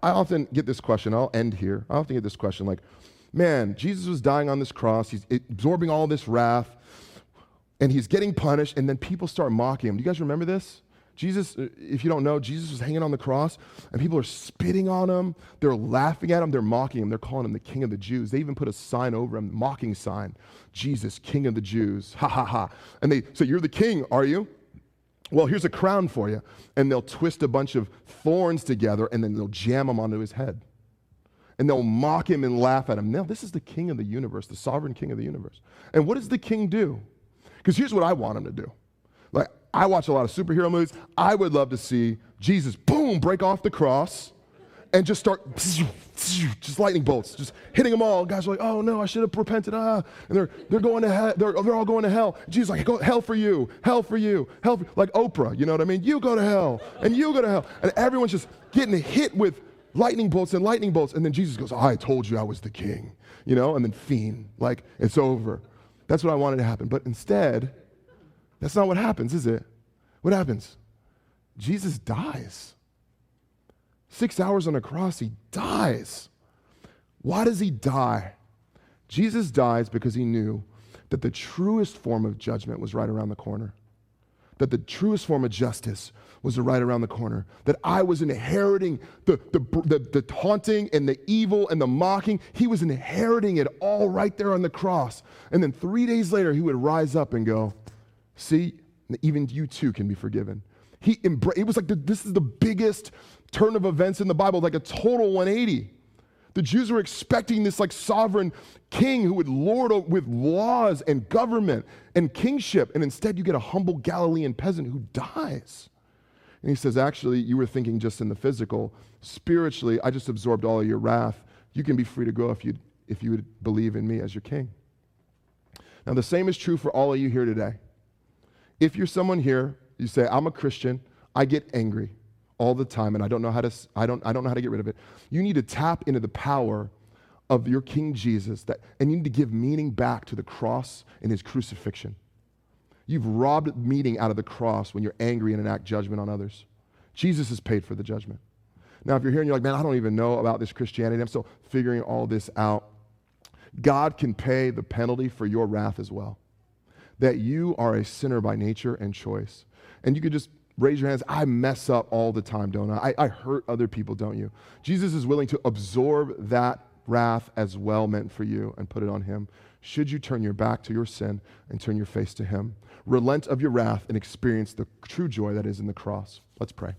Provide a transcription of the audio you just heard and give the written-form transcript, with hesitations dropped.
I often get this question. I'll end here. I often get this question like, man, Jesus was dying on this cross. He's absorbing all this wrath, and he's getting punished, and then people start mocking him. Do you guys remember this? Jesus, if you don't know, Jesus was hanging on the cross, and people are spitting on him. They're laughing at him. They're mocking him. They're calling him the King of the Jews. They even put a sign over him, mocking sign, Jesus, King of the Jews, ha, ha, ha. And they say, you're the king, are you? Well, here's a crown for you. And they'll twist a bunch of thorns together, and then they'll jam them onto his head. And they'll mock him and laugh at him. Now, this is the king of the universe, the sovereign king of the universe. And what does the king do? Because here's what I want him to do. Like, I watch a lot of superhero movies. I would love to see Jesus, boom, break off the cross and just start, just lightning bolts, just hitting them all. Guys are like, oh no, I should have repented. And they're going to hell. They're all going to hell. Jesus is like, go, hell for you, hell for you, hell for you. Like Oprah, you know what I mean? You go to hell, and you go to hell. And everyone's just getting hit with lightning bolts. And then Jesus goes, I told you I was the king, you know? And then fiend, like, it's over. That's what I wanted to happen. But instead, that's not what happens, is it? What happens? Jesus dies. 6 hours on a cross, he dies. Why does he die? Jesus dies because he knew that the truest form of judgment was right around the corner. That the truest form of justice was right around the corner. That I was inheriting the taunting and the evil and the mocking. He was inheriting it all right there on the cross. And then 3 days later, he would rise up and go, see, even you too can be forgiven. It was like this is the biggest turn of events in the Bible, like a total 180. The Jews were expecting this like sovereign king who would lord with laws and government and kingship, and instead you get a humble Galilean peasant who dies. And he says, actually, you were thinking just in the physical. Spiritually, I just absorbed all of your wrath. You can be free to go if you would believe in me as your king. Now, the same is true for all of you here today. If you're someone here, you say, I'm a Christian, I get angry all the time, and I don't know how to get rid of it. You need to tap into the power of your King Jesus, and you need to give meaning back to the cross and his crucifixion. You've robbed meaning out of the cross when you're angry and enact judgment on others. Jesus has paid for the judgment. Now, if you're here and you're like, man, I don't even know about this Christianity, I'm still figuring all this out. God can pay the penalty for your wrath as well. That you are a sinner by nature and choice. And you could just raise your hands. I mess up all the time, don't I? I hurt other people, don't you? Jesus is willing to absorb that wrath as well meant for you and put it on him. Should you turn your back to your sin and turn your face to him? Relent of your wrath and experience the true joy that is in the cross. Let's pray.